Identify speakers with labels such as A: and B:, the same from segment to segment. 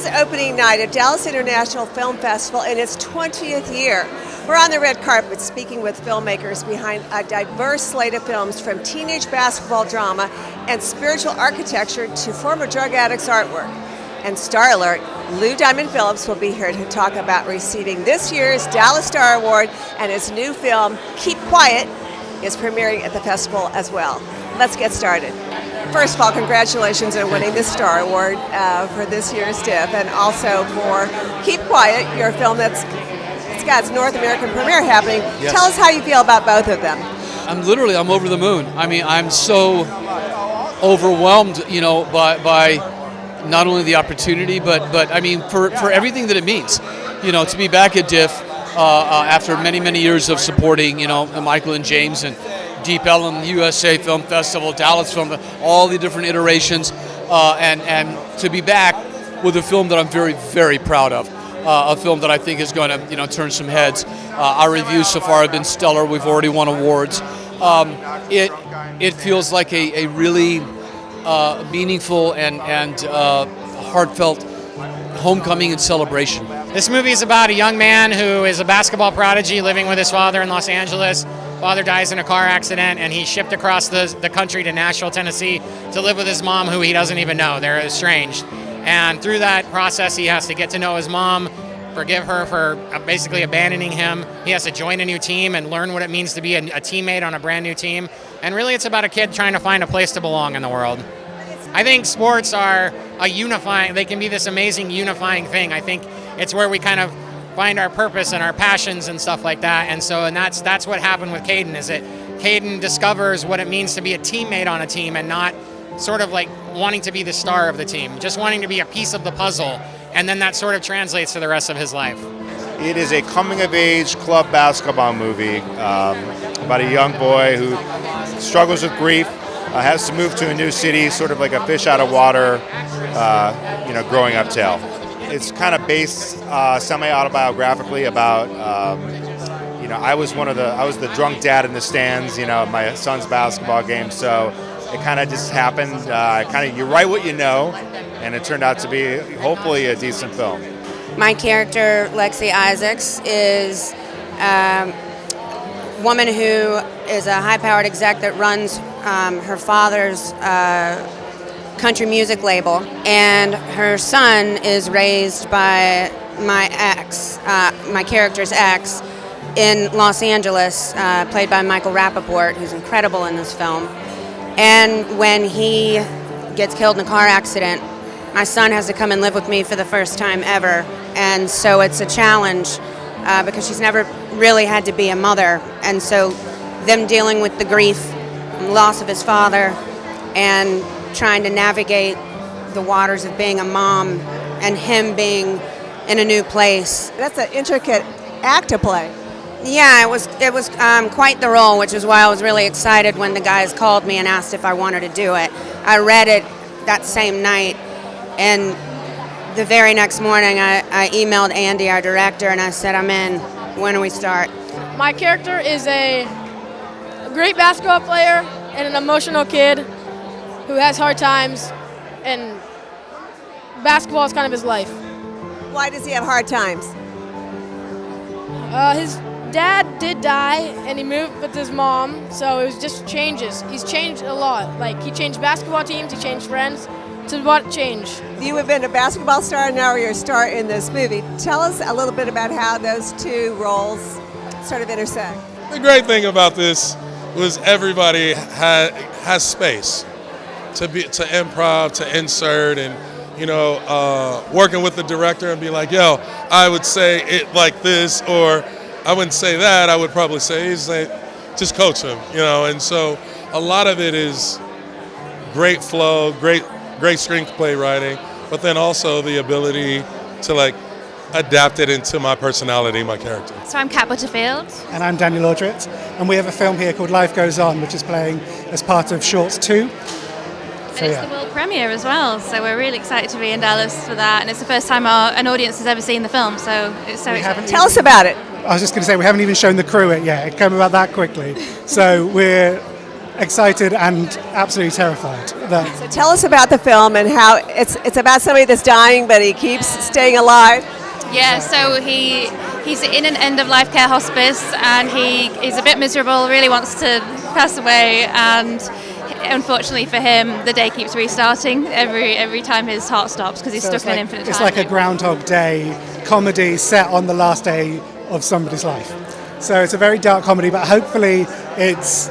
A: is opening night at Dallas International Film Festival in its 20th year. We're on the red carpet speaking with filmmakers behind a diverse slate of films, from teenage basketball drama and spiritual architecture to former drug addicts' artwork. And star alert, Lou Diamond Phillips will be here to talk about receiving this year's Dallas Star Award, and his new film, Keep Quiet, is premiering at the festival as well. Let's get started. First of all, congratulations on winning the Star Award for this year's DIFF, and also for Keep Quiet, your film it's got its North American premiere happening.
B: Yes.
A: Tell us how you feel about both of them.
B: I'm over the moon. I mean, I'm so overwhelmed, by not only the opportunity, but I mean, for everything that it means, to be back at DIFF after many years of supporting, Michael and James and Deep Ellum, USA Film Festival, Dallas Film, all the different iterations, and to be back with a film that I'm very proud of, a film that I think is going to, turn some heads. Our reviews so far have been stellar. We've already won awards. It feels like a really meaningful and heartfelt homecoming and celebration.
C: This movie is about a young man who is a basketball prodigy living with his father in Los Angeles. Father dies in a car accident, and he's shipped across the country to Nashville, Tennessee to live with his mom, who he doesn't even know. They're estranged. And through that process, he has to get to know his mom, forgive her for basically abandoning him. He has to join a new team and learn what it means to be a teammate on a brand new team. And really, it's about a kid trying to find a place to belong in the world. I think sports are they can be this amazing unifying thing. I think it's where we kind of find our purpose and our passions and stuff like that. And that's what happened with Caden, is that Caden discovers what it means to be a teammate on a team, and not sort of like wanting to be the star of the team, just wanting to be a piece of the puzzle. And then that sort of translates to the rest of his life.
D: It is a coming-of-age club basketball movie about a young boy who struggles with grief, has to move to a new city, sort of like a fish out of water, growing up tale. It's kind of based semi-autobiographically about, I was the drunk dad in the stands, at my son's basketball game, so it kind of just happened. You write what you know, and it turned out to be hopefully a decent film.
E: My character, Lexi Isaacs, is a woman who is a high-powered exec that runs her father's country music label, and her son is raised by my ex, my character's ex, in Los Angeles, played by Michael Rappaport, who's incredible in this film. And when he gets killed in a car accident, my son has to come and live with me for the first time ever. And so it's a challenge because she's never really had to be a mother. And so them dealing with the grief and loss of his father and trying to navigate the waters of being a mom and him being in a new place.
A: That's an intricate act to play.
E: Yeah, it was quite the role, which is why I was really excited when the guys called me and asked if I wanted to do it. I read it that same night, and the very next morning I emailed Andy, our director, and I said, I'm in. When do we start?
F: My character is a great basketball player and an emotional kid who has hard times, and basketball is kind of his life.
A: Why does he have hard times?
F: His dad did die, and he moved with his mom, so it was just changes. He's changed a lot. Like, he changed basketball teams, he changed friends. So what changed?
A: You have been a basketball star, and now you're a star in this movie. Tell us a little bit about how those two roles sort of intersect.
G: The great thing about this was everybody has space to improv, to insert, and working with the director and be like, yo, I would say it like this, or I wouldn't say that. I would probably say, just coach him, And so a lot of it is great flow, great screenplay writing, but then also the ability to adapt it into my personality, my character.
H: So I'm Kat Butterfield.
I: And I'm Daniel Aldrich, and we have a film here called Life Goes On, which is playing as part of Shorts 2.
H: And it's the world premiere as well, so we're really excited to be in Dallas for that, and it's the first time an audience has ever seen the film, so it's so exciting.
A: Tell us about it.
I: I was just going to say, we haven't even shown the crew it yet. It came about that quickly. So we're excited and absolutely terrified.
A: So tell us about the film and how it's about somebody that's dying, but he keeps staying alive.
H: Yeah, so he's in an end-of-life care hospice, and he's a bit miserable, really wants to pass away, and unfortunately for him, the day keeps restarting every time his heart stops because he's stuck in an infinite time.
I: It's like a Groundhog Day comedy set on the last day of somebody's life. So it's a very dark comedy, but hopefully it's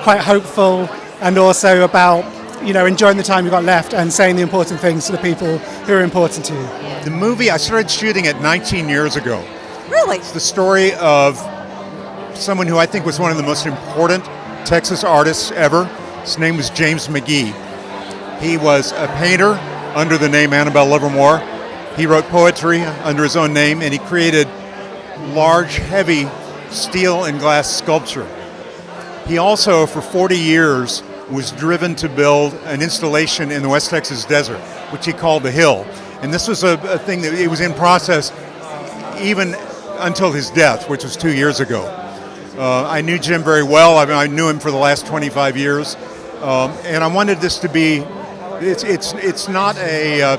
I: quite hopeful and also about, enjoying the time you've got left and saying the important things to the people who are important to you.
J: The movie, I started shooting it 19 years ago.
A: Really?
J: It's the story of someone who I think was one of the most important Texas artists ever. His name was James McGee. He was a painter under the name Annabelle Livermore. He wrote poetry under his own name, and he created large, heavy steel and glass sculpture. He also, for 40 years, was driven to build an installation in the West Texas desert, which he called the Hill. And this was a thing that it was in process even until his death, which was 2 years ago. I knew Jim very well. I knew him for the last 25 years. And I wanted this to be, it's not a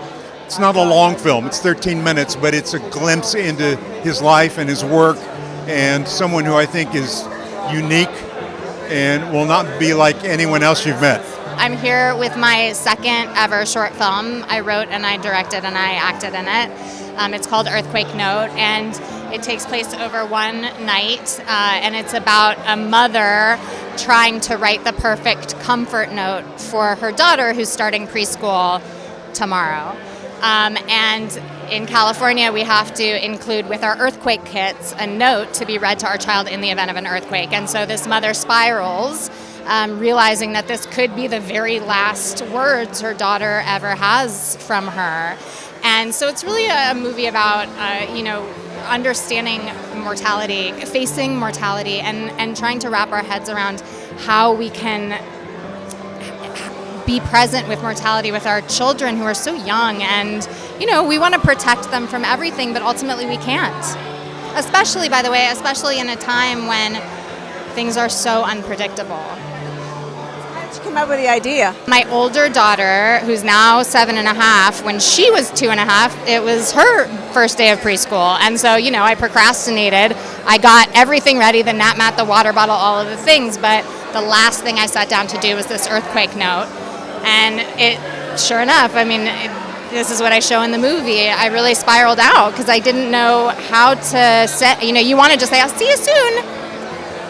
J: long film. It's 13 minutes, but it's a glimpse into his life and his work, and someone who I think is unique and will not be like anyone else you've met.
K: I'm here with my second ever short film. I wrote and I directed and I acted in it. It's called Earthquake Note, and it takes place over one night, and it's about a mother trying to write the perfect comfort note for her daughter who's starting preschool tomorrow. And in California, we have to include with our earthquake kits a note to be read to our child in the event of an earthquake. And so this mother spirals, realizing that this could be the very last words her daughter ever has from her. And so it's really a movie about, understanding mortality, facing mortality, and trying to wrap our heads around how we can be present with mortality with our children who are so young. And, we want to protect them from everything, but ultimately we can't. Especially, by the way, in a time when things are so unpredictable.
A: How did you come up with the idea?
K: My older daughter, who's now 7.5, when she was 2.5, it was her first day of preschool. And so, I procrastinated. I got everything ready, the nap mat, the water bottle, all of the things. But the last thing I sat down to do was this earthquake note. And it, sure enough, this is what I show in the movie. I really spiraled out because I didn't know how to set, you want to just say, I'll see you soon.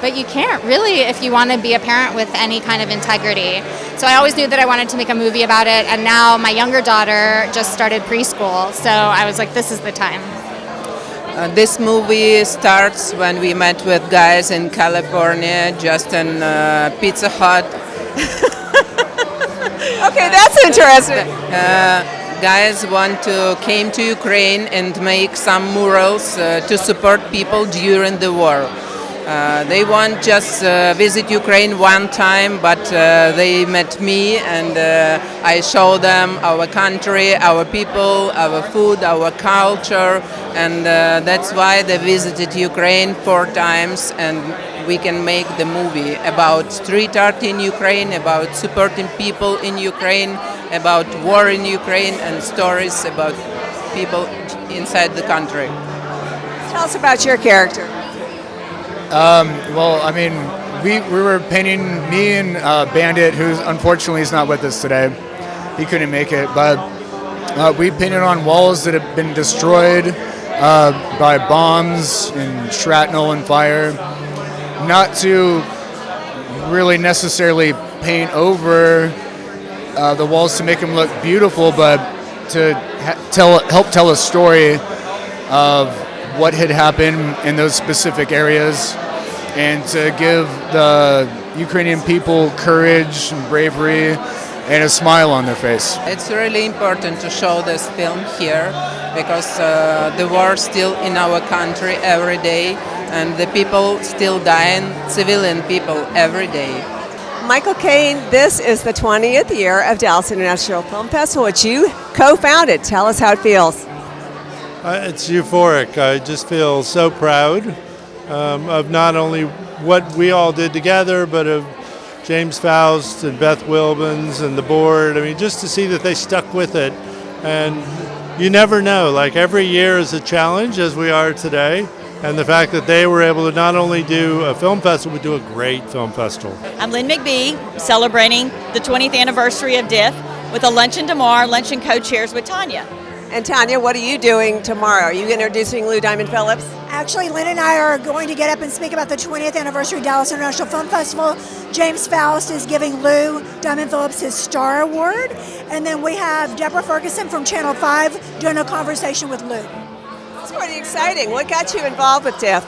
K: But you can't really if you want to be a parent with any kind of integrity. So I always knew that I wanted to make a movie about it. And now my younger daughter just started preschool. So I was like, this is the time.
L: This movie starts when we met with guys in California, just in Pizza Hut.
A: Okay, that's interesting.
L: Guys came to Ukraine and make some murals to support people during the war. They want just visit Ukraine one time, but they met me and I show them our country, our people, our food, our culture, and that's why they visited Ukraine 4 times, and we can make the movie about street art in Ukraine, about supporting people in Ukraine, about war in Ukraine, and stories about people inside the country.
A: Tell us about your character.
M: We were painting, me and Bandit, who unfortunately is not with us today. He couldn't make it, but we painted on walls that have been destroyed by bombs and shrapnel and fire. Not to really necessarily paint over the walls to make them look beautiful, but to help tell a story of what had happened in those specific areas, and to give the Ukrainian people courage and bravery and a smile on their face.
L: It's really important to show this film here because the war is still in our country every day, and the people still dying, civilian people, every day.
A: Michael Cain, this is the 20th year of Dallas International Film Festival, which you co-founded. Tell us how it feels.
N: It's euphoric. I just feel so proud of not only what we all did together, but of James Faust and Beth Wilbins and the board. I mean, just to see that they stuck with it. And you never know, like every year is a challenge as we are today. And the fact that they were able to not only do a film festival, but do a great film festival.
O: I'm Lynn McBee, celebrating the 20th anniversary of DIFF with a luncheon tomorrow, luncheon co-chairs with Tanya.
A: And Tanya, what are you doing tomorrow? Are you introducing Lou Diamond Phillips?
P: Actually, Lynn and I are going to get up and speak about the 20th anniversary Dallas International Film Festival. James Faust is giving Lou Diamond Phillips his Star Award. And then we have Deborah Ferguson from Channel 5 doing a conversation with Lou.
A: That's pretty exciting. What got you involved with DIFF?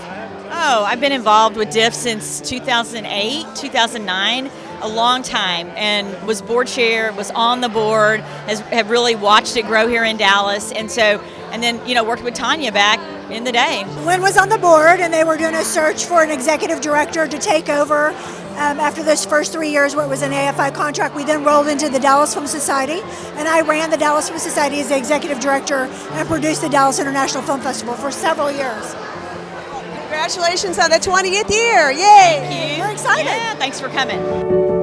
O: Oh, I've been involved with DIFF since 2008, 2009, a long time, and was board chair, was on the board, have really watched it grow here in Dallas, and then worked with Tanya back in the day.
P: Lynn was on the board, and they were doing a search for an executive director to take over after those first 3 years where it was an AFI contract. We then rolled into the Dallas Film Society, and I ran the Dallas Film Society as the executive director and produced the Dallas International Film Festival for several years.
A: Congratulations on the 20th year. Yay!
O: Thank you.
P: We're excited.
O: Yeah, thanks for coming.